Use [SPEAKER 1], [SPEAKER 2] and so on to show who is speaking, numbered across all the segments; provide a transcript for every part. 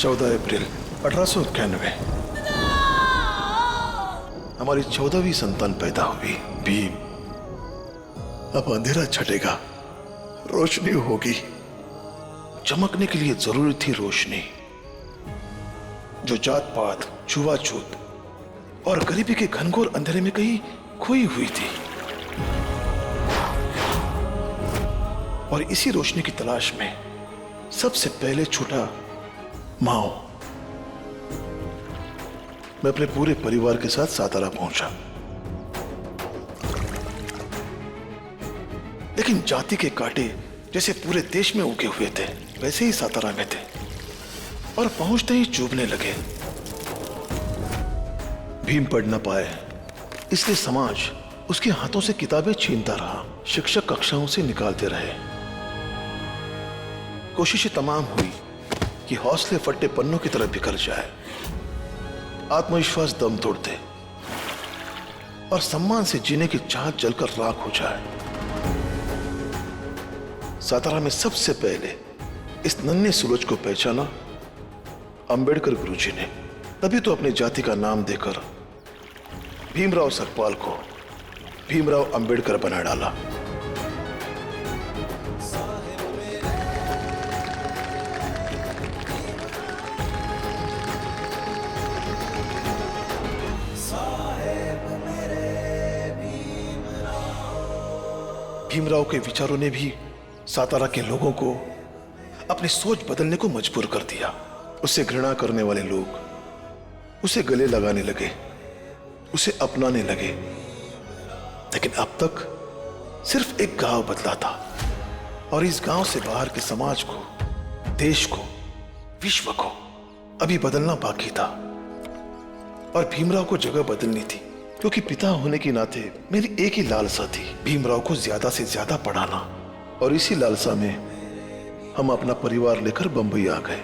[SPEAKER 1] 14 अप्रैल 1891 हमारी 14वीं संतान पैदा हुई, भीम। अब अंधेरा छटेगा, रोशनी होगी। चमकने के लिए जरूरी थी रोशनी, जो जात पात, छुआछूत और गरीबी के घनघोर अंधेरे में कहीं खोई हुई थी। और इसी रोशनी की तलाश में सबसे पहले छूटा माओ। मैं अपने पूरे परिवार के साथ सातारा पहुंचा, लेकिन जाति के कांटे जैसे पूरे देश में उगे हुए थे, वैसे ही सातारा में थे और पहुंचते ही चुभने लगे। भीम पढ़ न पाए, इसलिए समाज उसके हाथों से किताबें छीनता रहा। शिक्षक कक्षाओं से निकालते रहे। कोशिशें तमाम हुई कि हौसले फटे पन्नों की तरह बिखर जाए, आत्मविश्वास दम तोड़ दे और सम्मान से जीने की चाहत जलकर राख हो जाए। सातारा में सबसे पहले इस नन्हे सूरज को पहचाना अंबेडकर गुरुजी ने। तभी तो अपनी जाति का नाम देकर भीमराव सकपाल को भीमराव अंबेडकर बना डाला। भीमराव के विचारों ने भी सातारा के लोगों को अपनी सोच बदलने को मजबूर कर दिया। उसे घृणा करने वाले लोग उसे गले लगाने लगे, उसे अपनाने लगे। लेकिन अब तक सिर्फ एक गांव बदला था और इस गांव से बाहर के समाज को, देश को, विश्व को अभी बदलना बाकी था। और भीमराव को जगह बदलनी थी, क्योंकि पिता होने के नाते मेरी एक ही लालसा थी, भीमराव को ज्यादा से ज्यादा पढ़ाना। और इसी लालसा में हम अपना परिवार लेकर बंबई आ गए।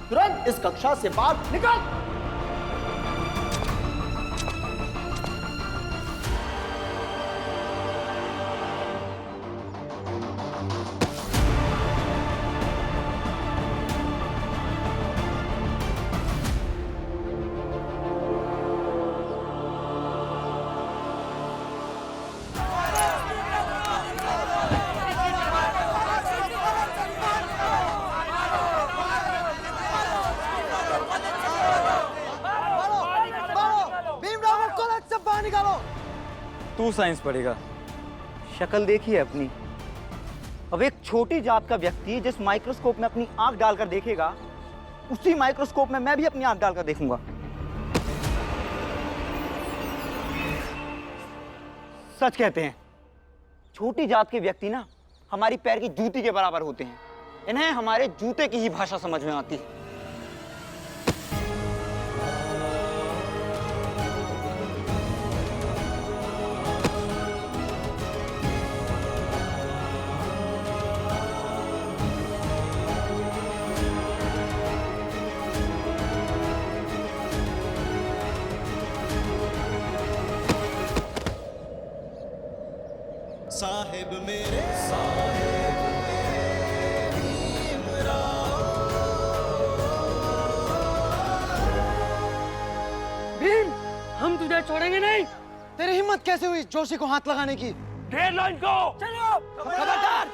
[SPEAKER 2] तुरंत इस कक्षा से बाहर निकल।
[SPEAKER 3] तू साइंस पढ़ेगा।
[SPEAKER 4] शक्ल देखिए अपनी। अब एक छोटी जात का व्यक्ति जिस माइक्रोस्कोप में अपनी आंख डालकर देखेगा, उसी माइक्रोस्कोप में मैं भी अपनी आंख डालकर देखूंगा। सच कहते हैं, छोटी जात के व्यक्ति ना हमारी पैर की जूती के बराबर होते हैं। इन्हें हमारे जूते की ही भाषा समझ में आती है।
[SPEAKER 5] साहेब मेरे साहेब
[SPEAKER 6] भीम, हम तुझे छोड़ेंगे नहीं।
[SPEAKER 2] तेरी हिम्मत कैसे हुई जोशी को हाथ लगाने की?
[SPEAKER 6] घेर लो इनको। चलो।
[SPEAKER 4] खबरदार!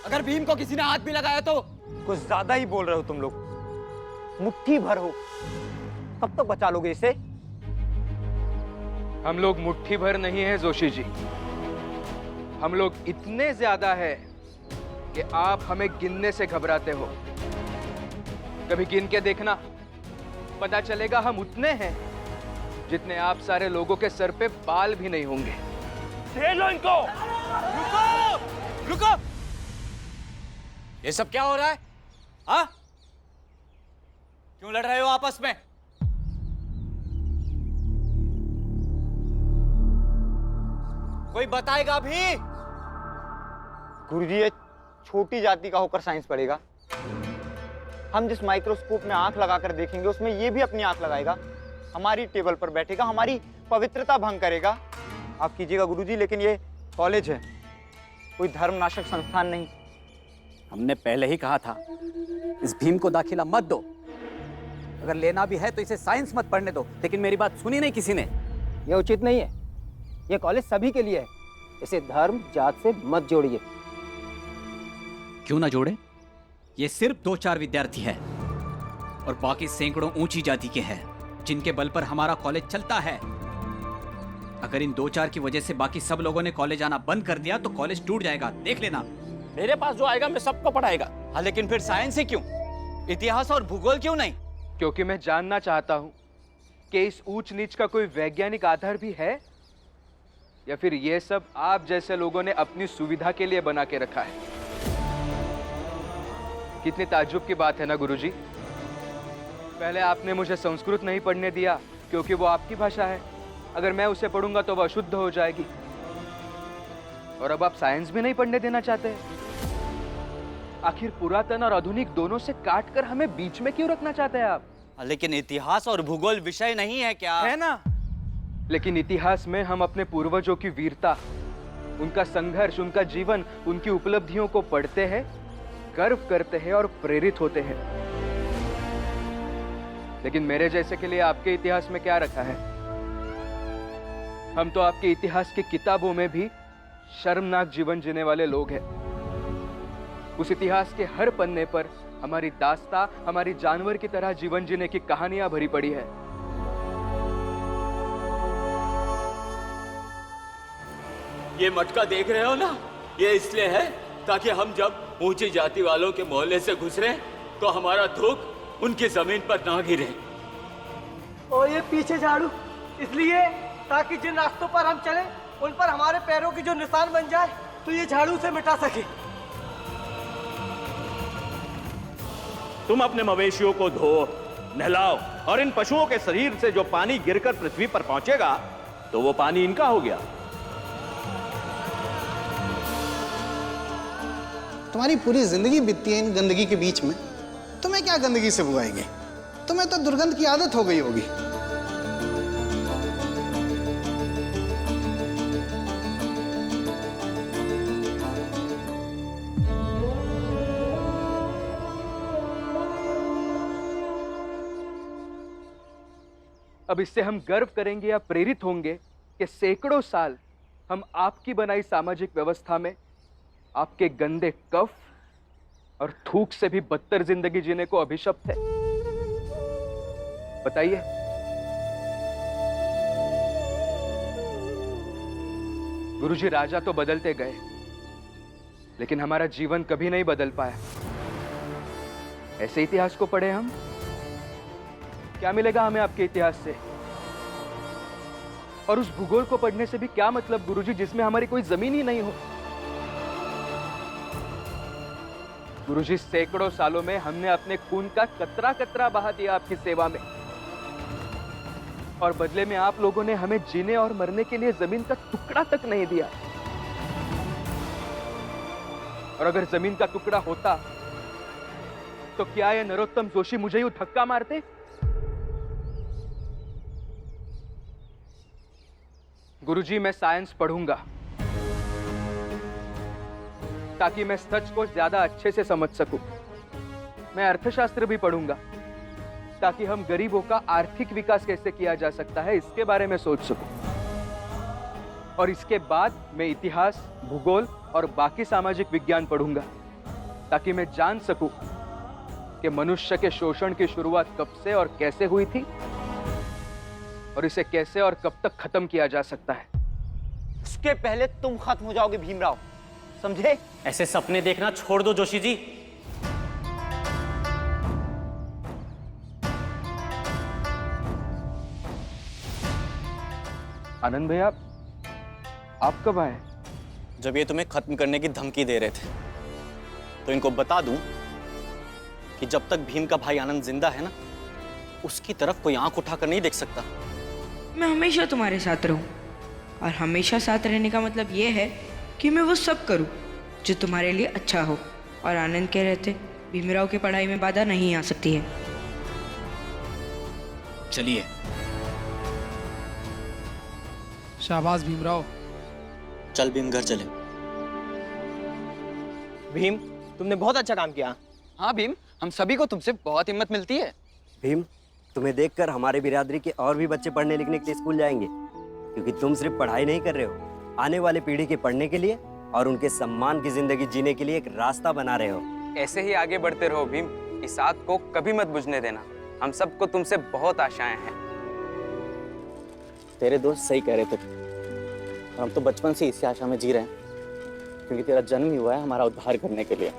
[SPEAKER 4] अगर भीम को किसी ने हाथ भी लगाया तो कुछ ज्यादा ही बोल रहे हो तुम लोग। मुट्ठी भर हो, कब तक बचा लोगे इसे?
[SPEAKER 3] हम लोग मुट्ठी भर नहीं है जोशी जी, हम लोग इतने ज्यादा है कि आप हमें गिनने से घबराते हो। कभी गिन के देखना, पता चलेगा हम उतने हैं जितने आप सारे लोगों के सर पे बाल भी नहीं होंगे।
[SPEAKER 6] घेर लो इनको।
[SPEAKER 5] रुको रुको, ये सब क्या हो रहा है? हाँ, क्यों लड़ रहे हो आपस में? कोई बताएगा भी?
[SPEAKER 4] गुरुजी, ये छोटी जाति का होकर साइंस पढ़ेगा। हम जिस माइक्रोस्कोप में आंख लगाकर देखेंगे उसमें ये भी अपनी आंख लगाएगा, हमारी टेबल पर बैठेगा, हमारी पवित्रता भंग करेगा। आप कीजिएगा गुरुजी, लेकिन ये कॉलेज है, कोई धर्मनाशक संस्थान नहीं।
[SPEAKER 5] हमने पहले ही कहा था इस भीम को दाखिला मत दो। अगर लेना भी है तो इसे साइंस मत पढ़ने दो, लेकिन मेरी बात सुनी नहीं किसी ने।
[SPEAKER 2] ये उचित नहीं है। ये कॉलेज सभी के लिए है। इसे धर्म जात से मत जोड़िए।
[SPEAKER 5] क्यों ना जोड़े? ये सिर्फ 2-4 विद्यार्थी है और बाकी सैकड़ों ऊंची जाति के हैं जिनके बल पर हमारा कॉलेज चलता है। अगर इन 2-4 की वजह से बाकी सब लोगों ने कॉलेज आना बंद कर दिया तो कॉलेज टूट जाएगा, देख लेना।
[SPEAKER 7] मेरे पास जो आएगा मैं सबको पढ़ाएगा।
[SPEAKER 5] हाँ, लेकिन फिर साइंस ही क्यों? इतिहास और भूगोल क्यों नहीं?
[SPEAKER 3] क्योंकि मैं जानना चाहता हूं कि इस ऊंच नीच का कोई वैज्ञानिक आधार भी है या फिर ये सब आप जैसे लोगों ने अपनी सुविधा के लिए बना के रखा है। कितनी ताज्जुब की बात है ना गुरुजी। पहले आपने मुझे संस्कृत नहीं पढ़ने दिया क्योंकि वो आपकी भाषा है, अगर मैं उसे पढ़ूंगा तो वह अशुद्ध हो जाएगी। और अब आप साइंस भी नहीं पढ़ने देना चाहते। आखिर पुरातन और आधुनिक दोनों से काट कर हमें बीच में क्यों रखना चाहते हैं आप?
[SPEAKER 5] लेकिन इतिहास और भूगोल विषय नहीं है क्या?
[SPEAKER 3] है ना। लेकिन इतिहास में हम अपने पूर्वजों की वीरता, उनका संघर्ष, उनका जीवन, उनकी उपलब्धियों को पढ़ते हैं, गर्व करते हैं और प्रेरित होते हैं। लेकिन मेरे जैसे के लिए आपके इतिहास में क्या रखा है? हम तो आपके इतिहास की किताबों में भी शर्मनाक जीवन जीने वाले लोग हैं। उस इतिहास के हर पन्ने पर हमारी दास्तां, हमारी जानवर की तरह जीवन जीने की कहानियां भरी पड़ी है।
[SPEAKER 7] ये मटका देख रहे हो ना, ये इसलिए है ताकि हम जब ऊंची जाति वालों के मोहल्ले से गुजरे तो हमारा थूक उनकी जमीन पर ना गिरे।
[SPEAKER 2] और ये पीछे झाड़ू इसलिए ताकि जिन रास्तों पर हम चले उन पर हमारे पैरों की जो निशान बन जाए तो ये झाड़ू से मिटा सके।
[SPEAKER 8] तुम अपने मवेशियों को धो, नहलाओ और इन पशुओं के शरीर से जो पानी गिरकर पृथ्वी पर पहुंचेगा तो वो पानी इनका हो गया।
[SPEAKER 9] तुम्हारी पूरी जिंदगी बीतती है इन गंदगी के बीच में, तुम्हें क्या गंदगी से बुआएंगे? तुम्हें तो दुर्गंध की आदत हो गई होगी।
[SPEAKER 3] अब इससे हम गर्व करेंगे या प्रेरित होंगे कि सैकड़ों साल हम आपकी बनाई सामाजिक व्यवस्था में आपके गंदे कफ और थूक से भी बदतर जिंदगी जीने को अभिशप्त है। बताइए। गुरुजी, राजा तो बदलते गए लेकिन हमारा जीवन कभी नहीं बदल पाया। ऐसे इतिहास को पढ़े हम, क्या मिलेगा हमें आपके इतिहास से? और उस भूगोल को पढ़ने से भी क्या मतलब गुरुजी जिसमें हमारी कोई जमीन ही नहीं हो? गुरुजी, सैकड़ों सालों में हमने अपने खून का कतरा कतरा बहा दिया आपकी सेवा में, और बदले में आप लोगों ने हमें जीने और मरने के लिए जमीन का टुकड़ा तक नहीं दिया। और अगर जमीन का टुकड़ा होता तो क्या ये नरोत्तम जोशी मुझे यूं धक्का मारते? गुरुजी, मैं साइंस पढ़ूंगा ताकि मैं सच को ज्यादा अच्छे से समझ सकूं। मैं अर्थशास्त्र भी पढ़ूंगा ताकि हम गरीबों का आर्थिक विकास कैसे किया जा सकता है इसके बारे में सोच सकूं। और इसके बाद मैं इतिहास, भूगोल और बाकी सामाजिक विज्ञान पढ़ूंगा ताकि मैं जान सकूं कि मनुष्य के शोषण की शुरुआत कब से और कैसे हुई थी और इसे कैसे और कब तक खत्म किया जा सकता है।
[SPEAKER 4] उसके पहले तुम खत्म हो जाओगे भीमराव, समझे?
[SPEAKER 7] ऐसे सपने देखना छोड़ दो जोशी जी।
[SPEAKER 3] आनंद भैया, आप कब आए?
[SPEAKER 5] जब ये तुम्हें खत्म करने की धमकी दे रहे थे तो इनको बता दूं कि जब तक भीम का भाई आनंद जिंदा है ना, उसकी तरफ कोई आंख उठाकर नहीं देख सकता।
[SPEAKER 10] मैं हमेशा तुम्हारे साथ रहूं, और हमेशा साथ रहने का मतलब ये है कि मैं वो सब करूं जो तुम्हारे लिए अच्छा हो। और आनंद कह रहे थे भीमराव की पढ़ाई में बाधा नहीं आ सकती है।
[SPEAKER 5] चलिए।
[SPEAKER 2] शाबाश भीमराव।
[SPEAKER 4] चल भीम घर चले।
[SPEAKER 2] भीम, तुमने बहुत अच्छा काम किया।
[SPEAKER 3] हाँ भीम, हम सभी को तुमसे बहुत हिम्मत मिलती है।
[SPEAKER 11] भीम, तुम्हें देखकर हमारे बिरादरी के और भी बच्चे पढ़ने लिखने के लिए स्कूल जाएंगे, क्योंकि तुम सिर्फ पढ़ाई नहीं कर रहे हो, आने वाली पीढ़ी के पढ़ने के लिए और उनके सम्मान की जिंदगी जीने के लिए एक रास्ता बना रहे हो।
[SPEAKER 3] ऐसे ही आगे बढ़ते रहो भीम, इस आग को कभी मत बुझने देना। हम सबको तुमसे बहुत आशाएं हैं।
[SPEAKER 4] तेरे दोस्त सही कह रहे थे और हम तो बचपन से इसी आशा में जी रहे हैं, क्योंकि तेरा जन्म ही हुआ है हमारा उद्धार करने के लिए।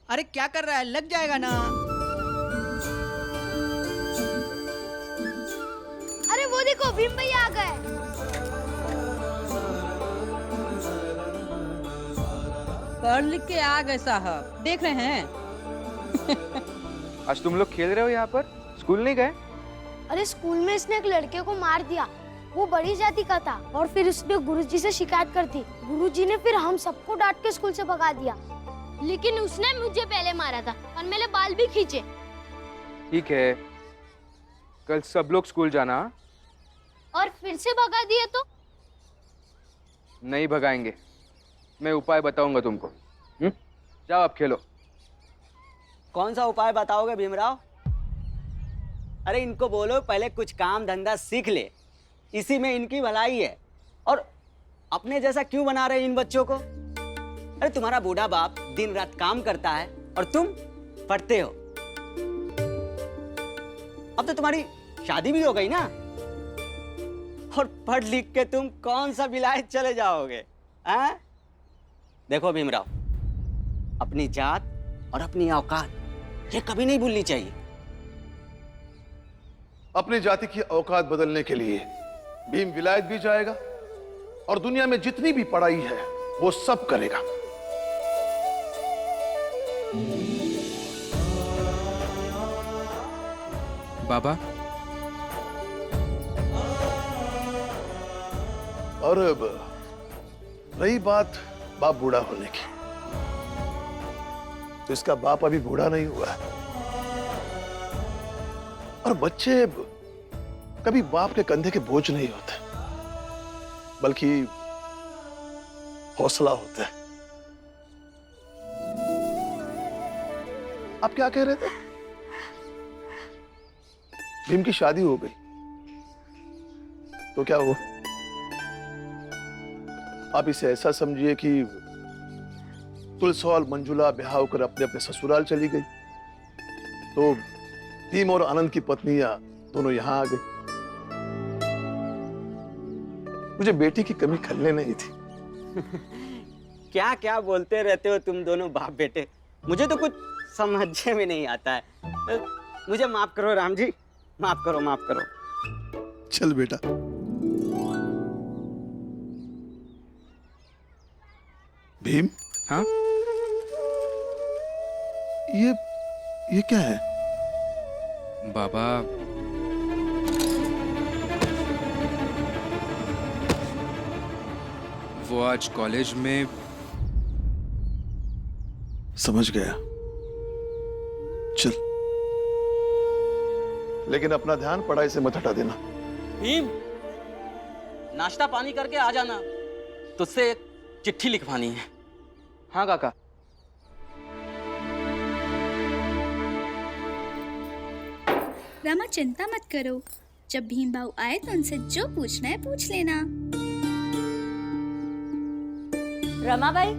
[SPEAKER 2] अरे क्या कर रहा है, लग जाएगा ना।
[SPEAKER 12] अरे वो देखो, भीम भैया आ गए।
[SPEAKER 10] पढ़ लिख के आ गए साहब, देख रहे हैं।
[SPEAKER 3] आज तुम लोग खेल रहे हो यहाँ पर, स्कूल नहीं गए?
[SPEAKER 12] अरे स्कूल में इसने एक लड़के को मार दिया, वो बड़ी जाति का था, और फिर उसने गुरुजी से शिकायत कर दी। गुरुजी ने फिर हम सबको डांट के स्कूल से भगा दिया, लेकिन उसने मुझे पहले मारा था और मेरे बाल भी खींचे।
[SPEAKER 3] ठीक है, कल सब लोग स्कूल जाना।
[SPEAKER 12] और फिर से भगा दिए तो?
[SPEAKER 3] नहीं भगाएंगे, मैं उपाय बताऊंगा तुमको। जाओ अब खेलो।
[SPEAKER 11] कौन सा उपाय बताओगे भीमराव? अरे इनको बोलो पहले कुछ काम धंधा सीख ले, इसी में इनकी भलाई है। और अपने जैसा क्यों बना रहे इन बच्चों को? अरे तुम्हारा बूढ़ा बाप दिन रात काम करता है और तुम पढ़ते हो। अब तो तुम्हारी शादी भी हो गई ना, और पढ़ लिख के तुम कौन सा विलायत चले जाओगे? हैं? देखो भीमराव, अपनी जात और अपनी औकात ये कभी नहीं भूलनी चाहिए।
[SPEAKER 1] अपनी जाति की औकात बदलने के लिए भीम विलायत भी जाएगा और दुनिया में जितनी भी पढ़ाई है वो सब करेगा।
[SPEAKER 3] बाबा,
[SPEAKER 1] और अब रही बात बाप बूढ़ा होने की, तो इसका बाप अभी बूढ़ा नहीं हुआ है। और बच्चे कभी बाप के कंधे के बोझ नहीं होते, बल्कि हौसला होता है। आप क्या कह रहे थे? भीम की शादी हो गई तो क्या हुआ? आप इसे ऐसा समझिए कि तुलसा और मंजुला ब्याह होकर अपने अपने ससुराल चली गई, तो भीम और आनंद की पत्नियां दोनों यहां आ गई। मुझे बेटी की कमी खलने नहीं थी।
[SPEAKER 11] क्या क्या बोलते रहते हो तुम दोनों बाप बेटे, मुझे तो कुछ समझ में नहीं आता है। मुझे माफ करो राम जी, माफ करो माफ करो।
[SPEAKER 1] चल बेटा। भीम,
[SPEAKER 3] हाँ?
[SPEAKER 1] ये क्या है?
[SPEAKER 3] बाबा, वो आज कॉलेज में।
[SPEAKER 1] समझ गया, चल, लेकिन अपना ध्यान पढ़ाई से मत हटा देना।
[SPEAKER 11] भीम, नाश्ता पानी करके आ जाना, तुझसे एक चिट्ठी लिखवानी है।
[SPEAKER 3] हाँ काका।
[SPEAKER 12] रमा चिंता मत करो, जब भीम भाऊ आए तो उनसे जो पूछना है पूछ लेना।
[SPEAKER 13] रमा भाई,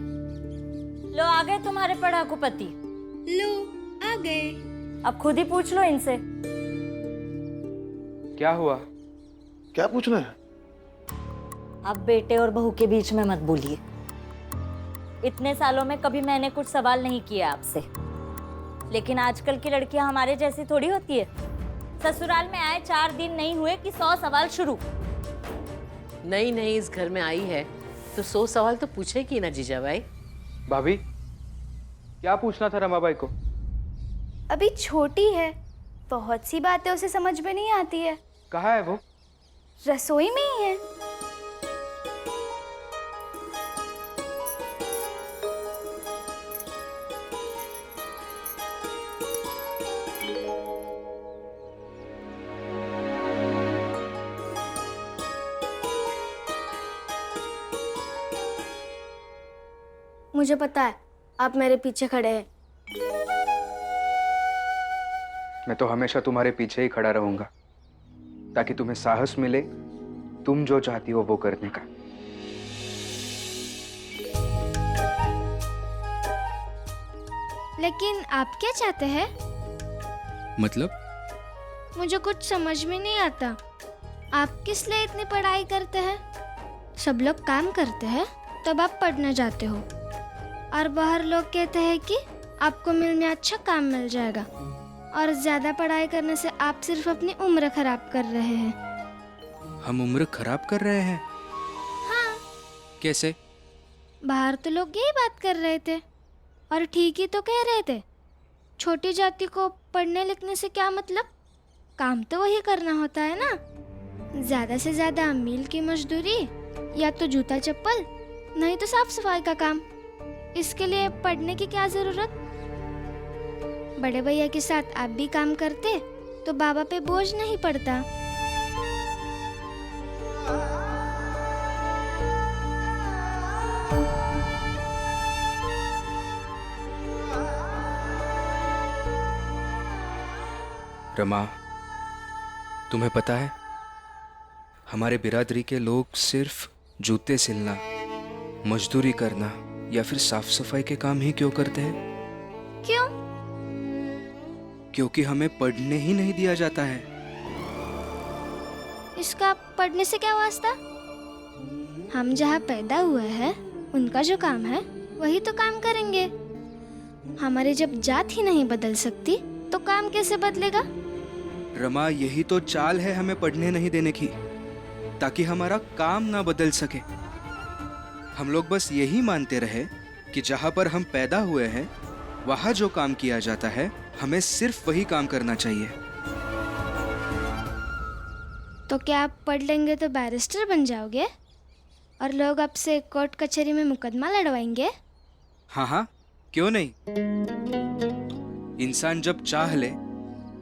[SPEAKER 13] लो आ गए तुम्हारे पढ़ाकू पति।
[SPEAKER 12] लो आ गए।
[SPEAKER 13] अब खुद ही पूछ लो इनसे।
[SPEAKER 3] क्या हुआ?
[SPEAKER 1] क्या पूछना है?
[SPEAKER 13] अब बेटे और बहू के बीच में मत बोलिए। इतने सालों में कभी मैंने कुछ सवाल नहीं किया आपसे, लेकिन आजकल की लड़कियां हमारे जैसी थोड़ी होती है। ससुराल में आए 4 दिन नहीं हुए कि 100 सवाल शुरू।
[SPEAKER 6] नई नई इस घर में आई है तो 100 सवाल तो पूछेगी ना जीजा भाई।
[SPEAKER 3] भाभी, क्या पूछना था रमाबाई को?
[SPEAKER 12] अभी छोटी है, बहुत सी बातें उसे समझ में नहीं आती है।
[SPEAKER 3] कहाँ है वो?
[SPEAKER 12] रसोई में ही है। मुझे पता है आप मेरे पीछे खड़े हैं।
[SPEAKER 3] मैं तो हमेशा तुम्हारे पीछे ही खड़ा रहूंगा, ताकि तुम्हें साहस मिले तुम जो चाहती हो वो करने का।
[SPEAKER 12] लेकिन आप क्या चाहते हैं?
[SPEAKER 3] मतलब?
[SPEAKER 12] मुझे कुछ समझ में नहीं आता। आप किस लिए इतनी पढ़ाई करते हैं? सब लोग काम करते हैं तब आप पढ़ने जाते हो, और बाहर लोग कहते हैं कि आपको मिल में अच्छा काम मिल जाएगा, और ज्यादा पढ़ाई करने से आप सिर्फ अपनी उम्र खराब कर रहे हैं।
[SPEAKER 3] हम उम्र खराब कर रहे हैं?
[SPEAKER 12] हाँ।
[SPEAKER 3] कैसे?
[SPEAKER 12] बाहर तो लोग यही बात कर रहे थे, और ठीक ही तो कह रहे थे। छोटी जाति को पढ़ने लिखने से क्या मतलब? काम तो वही करना होता है ना। ज्यादा से ज्यादा मील की मजदूरी, या तो जूता चप्पल, नहीं तो साफ सफाई का काम। इसके लिए पढ़ने की क्या जरूरत? बड़े भैया के साथ आप भी काम करते तो बाबा पे बोझ नहीं पड़ता।
[SPEAKER 3] रमा, तुम्हें पता है हमारे बिरादरी के लोग सिर्फ जूते सिलना, मजदूरी करना या फिर साफ सफाई के काम ही क्यों करते हैं?
[SPEAKER 12] क्यों?
[SPEAKER 3] क्योंकि हमें पढ़ने ही नहीं दिया जाता है।
[SPEAKER 12] इसका पढ़ने से क्या वास्ता? हम जहाँ पैदा हुए हैं उनका जो काम है वही तो काम करेंगे। हमारी जब जात ही नहीं बदल सकती तो काम कैसे बदलेगा?
[SPEAKER 3] रमा, यही तो चाल है हमें पढ़ने नहीं देने की, ताकि हमारा काम ना बदल सके। हम लोग बस यही मानते रहे कि जहाँ पर हम पैदा हुए हैं वहाँ जो काम किया जाता है हमें सिर्फ वही काम करना चाहिए।
[SPEAKER 12] तो क्या आप पढ़ लेंगे तो बैरिस्टर बन जाओगे, और लोग आपसे कोर्ट कचहरी में मुकदमा लड़वाएंगे?
[SPEAKER 3] हाँ हाँ, क्यों नहीं। इंसान जब चाह ले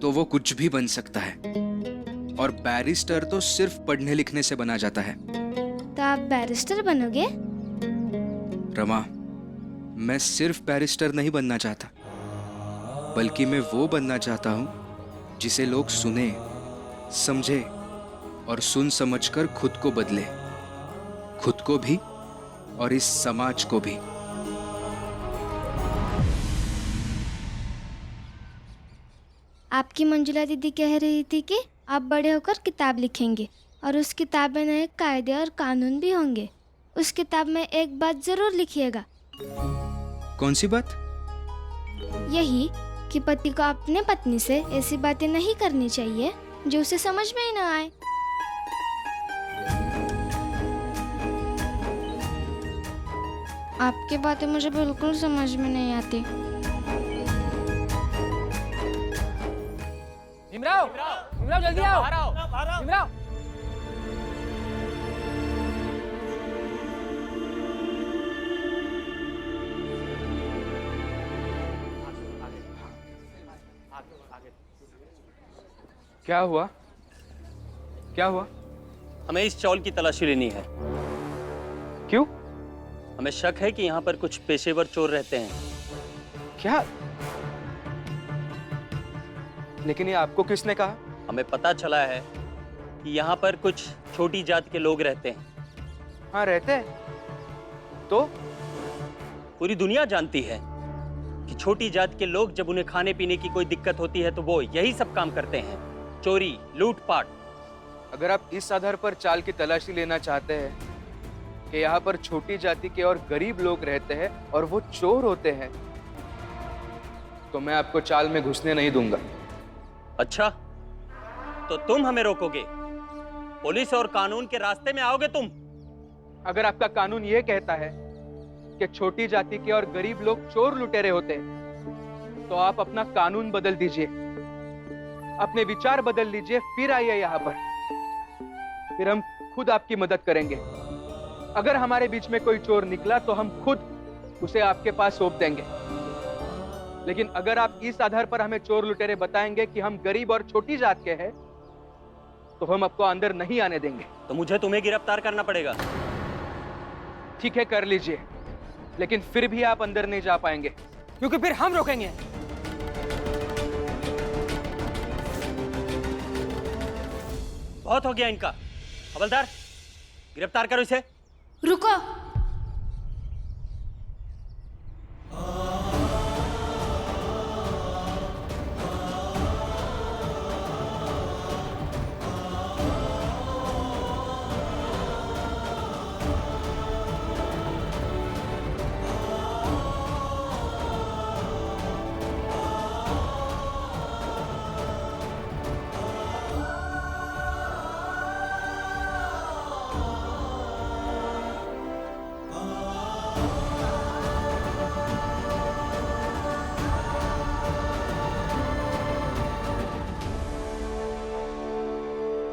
[SPEAKER 3] तो वो कुछ भी बन सकता है, और बैरिस्टर तो सिर्फ पढ़ने लिखने से बना जाता है।
[SPEAKER 12] तो आप बैरिस्टर बनोगे?
[SPEAKER 3] रमा, मैं सिर्फ बैरिस्टर नहीं बनना चाहता, बल्कि मैं वो बनना चाहता हूँ जिसे लोग सुने, समझे और सुन समझकर खुद को बदले, खुद को भी और इस समाज को भी।
[SPEAKER 12] आपकी मंजुला दीदी कह रही थी कि आप बड़े होकर किताब लिखेंगे, और उस किताब में नए कायदे और कानून भी होंगे। उस किताब में एक बात जरूर लिखिएगा।
[SPEAKER 3] कौन सी बात?
[SPEAKER 12] यही कि पति को अपने पत्नी से ऐसी बातें नहीं करनी चाहिए जो उसे समझ में ही न आए। आपकी बातें मुझे बिल्कुल समझ में नहीं आती।
[SPEAKER 6] भीमराव, भीमराव जल्दी आओ। भीमराव।
[SPEAKER 3] क्या हुआ? क्या हुआ?
[SPEAKER 14] हमें इस चावल की तलाशी लेनी है।
[SPEAKER 3] क्यों?
[SPEAKER 14] हमें शक है कि यहाँ पर कुछ पेशेवर चोर रहते हैं।
[SPEAKER 3] क्या? लेकिन ये आपको किसने कहा?
[SPEAKER 14] हमें पता चला है कि यहाँ पर कुछ छोटी जात के लोग रहते हैं।
[SPEAKER 3] हाँ, रहते हैं। तो
[SPEAKER 14] पूरी दुनिया जानती है कि छोटी जात के लोग जब उन्हें खाने पीने की कोई दिक्कत होती है तो वो यही सब काम करते हैं। चोरी, लूटपाट।
[SPEAKER 3] अगर आप इस आधार पर चाल की तलाशी लेना चाहते हैं कि यहाँ पर छोटी जाति के और गरीब लोग रहते हैं और वो चोर होते हैं, तो मैं आपको चाल में घुसने नहीं दूंगा।
[SPEAKER 14] अच्छा, तो तुम हमें रोकोगे? पुलिस और कानून के रास्ते में आओगे तुम?
[SPEAKER 3] अगर आपका कानून ये कहता है कि छोटी जाति के और गरीब लोग चोर लुटेरे होते हैं, तो आप अपना कानून बदल दीजिए, अपने विचार बदल लीजिए, फिर आइए यहाँ पर, फिर हम खुद आपकी मदद करेंगे। अगर हमारे बीच में कोई चोर निकला तो हम खुद उसे आपके पास सौंप देंगे। लेकिन अगर आप इस आधार पर हमें चोर लुटेरे बताएंगे कि हम गरीब और छोटी जात के हैं, तो हम आपको अंदर नहीं आने देंगे।
[SPEAKER 14] तो मुझे तुम्हें गिरफ्तार करना पड़ेगा।
[SPEAKER 3] ठीक है, कर लीजिए, लेकिन फिर भी आप अंदर नहीं जा पाएंगे, क्योंकि फिर हम रोकेंगे।
[SPEAKER 14] बहुत हो गया इनका। हवलदार, गिरफ्तार करो इसे।
[SPEAKER 12] रुको।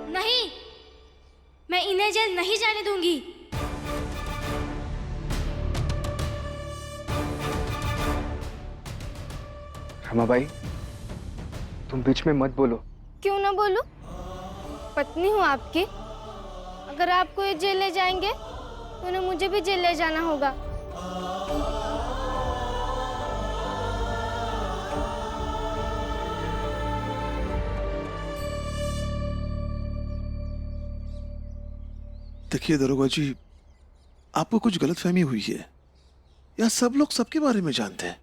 [SPEAKER 12] नहीं, मैं इन्हें जेल नहीं जाने दूंगी।
[SPEAKER 3] रमाबाई, तुम बीच में मत बोलो।
[SPEAKER 12] क्यों ना बोलूं? पत्नी हूँ आपकी। अगर आपको ये जेल ले जाएंगे तो उन्हें मुझे भी जेल ले जाना होगा।
[SPEAKER 1] देखिए दरोगा जी, आपको कुछ गलतफहमी हुई है। यहाँ सब लोग सबके बारे में जानते हैं।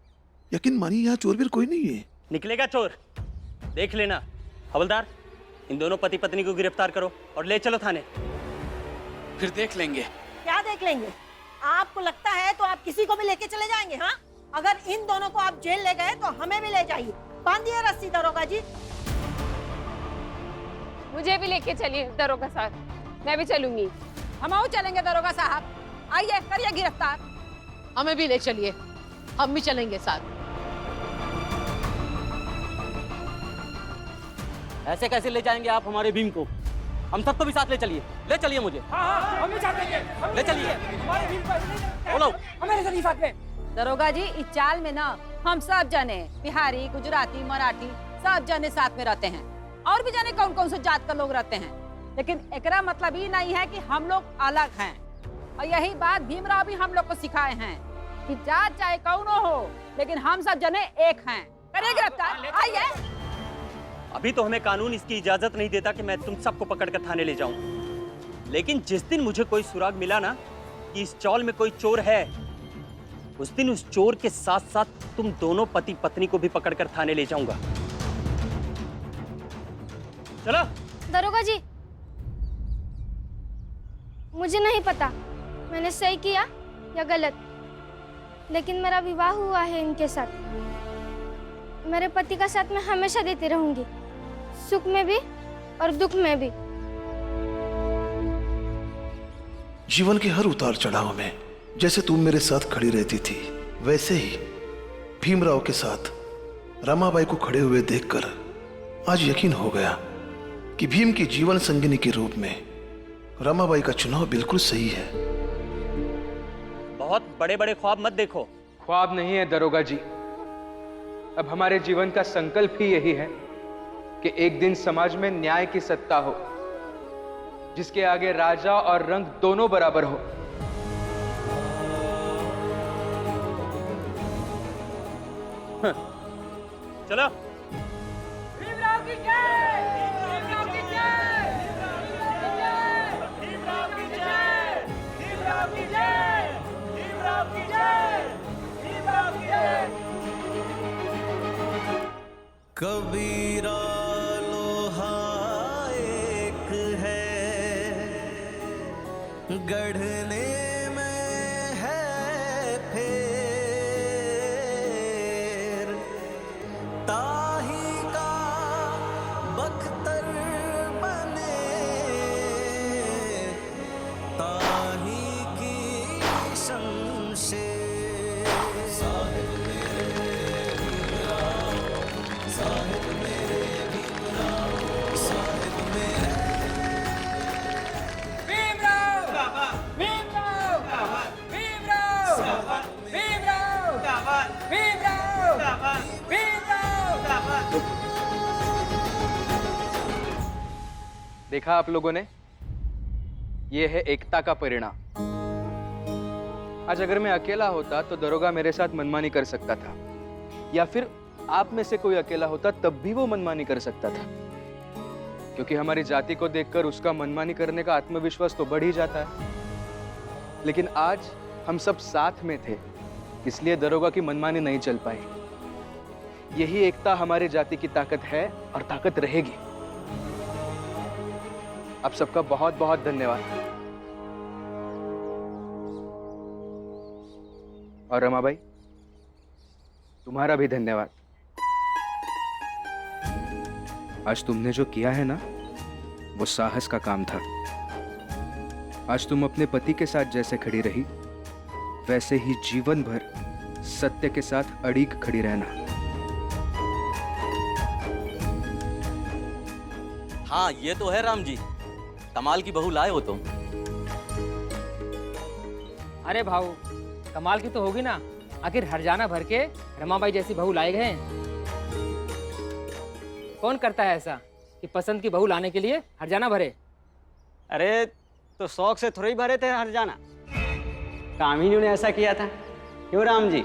[SPEAKER 1] यकीन मानिए, यहाँ चोर कोई नहीं है।
[SPEAKER 14] निकलेगा चोर, देख लेना। हवलदार, इन दोनों पति पत्नी को गिरफ्तार करो और ले चलो थाने।
[SPEAKER 5] फिर देख लेंगे।
[SPEAKER 15] क्या देख लेंगे? आपको लगता है तो आप किसी को भी लेके चले जाएंगे? हाँ, अगर इन दोनों को आप जेल ले गए तो हमें भी ले जाइए। बांधिए रस्सी दरोगा जी।
[SPEAKER 16] मुझे भी लेके चलिए दरोगा साहब, मैं भी चलूंगी।
[SPEAKER 15] हम आओ चलेंगे दरोगा साहब। आइए, करिए गिरफ्तार।
[SPEAKER 6] हमें भी ले चलिए, हम भी चलेंगे साथ।
[SPEAKER 11] ऐसे कैसे ले जाएंगे आप हमारे भीम को? हम सबको भी साथ ले चलिए। ले चलिए मुझे।
[SPEAKER 15] हम भी साथ लेंगे।
[SPEAKER 11] ले चलिए।
[SPEAKER 15] हमारे भीम को
[SPEAKER 11] बोलो।
[SPEAKER 15] हमारे साथ साथ में। दरोगा जी, इस चाल में ना हम सब जने बिहारी, गुजराती, मराठी सब जने साथ में रहते हैं, और भी जाने कौन कौन से जात का लोग रहते हैं। लेकिन एकरा मतलब ये नहीं है कि हम लोग अलग हैं। और यही बात भीमराव भी हम लोग को सिखाए हैं कि जात चाहे कौन हो, लेकिन हम सब जने एक हैं। करिए गिरफ्तार। आइए।
[SPEAKER 14] अभी तो हमें कानून इसकी इजाजत नहीं देता कि मैं तुम सबको पकड़कर थाने ले जाऊं। लेकिन जिस दिन मुझे कोई सुराग मिला ना कि इस चौल में कोई चोर है, उस दिन उस चोर के साथ साथ तुम दोनों पति पत्नी को भी पकड़कर थाने ले जाऊंगा। चलो।
[SPEAKER 12] दरोगा जी, मुझे नहीं पता मैंने सही किया या गलत, लेकिन मेरा विवाह हुआ है इनके साथ। मेरे पति का साथ मैं हमेशा देती रहूंगी, सुख में भी और दुख में भी।
[SPEAKER 1] जीवन के हर उतार चढ़ाव में जैसे तुम मेरे साथ खड़ी रहती थी, वैसे ही भीमराव के साथ रमाबाई को खड़े हुए देखकर आज यकीन हो गया कि भीम की जीवन संगिनी के रूप में रमाबाई का चुनाव बिल्कुल सही है।
[SPEAKER 14] बहुत बड़े बड़े ख्वाब मत देखो।
[SPEAKER 3] ख्वाब नहीं है दरोगा जी, अब हमारे जीवन का संकल्प ही यही है कि एक दिन समाज में न्याय की सत्ता हो, जिसके आगे राजा और रंग दोनों बराबर हो।
[SPEAKER 14] चलो।
[SPEAKER 15] भीमराव की जय! भीमराव की जय! भीमराव की जय! भीमराव की जय! भीमराव की जय! भीमराव की जय!
[SPEAKER 17] कबीरा लोहा एक है, गढ़ने में है फेर, ताही का बख्तर बने, ताही की शमशेर। साहिब मेरे भीमराव, साहिब मेरे भीमराव, साहिब मेरे
[SPEAKER 3] देखा आप लोगों ने, ये है एकता का परिणाम। आज अगर मैं अकेला होता तो दरोगा मेरे साथ मनमानी कर सकता था, या फिर आप में से कोई अकेला होता तब भी वो मनमानी कर सकता था, क्योंकि हमारी जाति को देखकर उसका मनमानी करने का आत्मविश्वास तो बढ़ ही जाता है। लेकिन आज हम सब साथ में थे, इसलिए दरोगा की मनमानी नहीं चल पाई। यही एकता हमारी जाति की ताकत है और ताकत रहेगी। आप सबका बहुत बहुत धन्यवाद। और रमाबाई, तुम्हारा भी धन्यवाद। आज तुमने जो किया है ना, वो साहस का काम था। आज तुम अपने पति के साथ जैसे खड़ी रही, वैसे ही जीवन भर सत्य के साथ अड़ीग खड़ी रहना।
[SPEAKER 18] हाँ, ये तो है राम जी, कमाल की बहू लाए हो तुम।
[SPEAKER 19] अरे भाऊ, कमाल की तो होगी ना, आखिर हरजाना भर के रमाबाई जैसी बहू लाए गए हैं। कौन करता है ऐसा कि पसंद की बहू लाने के लिए हरजाना भरे?
[SPEAKER 11] अरे तो शौक से थोड़ी भरे थे हरजाना, कामिनी ने ऐसा किया था। क्यों राम जी?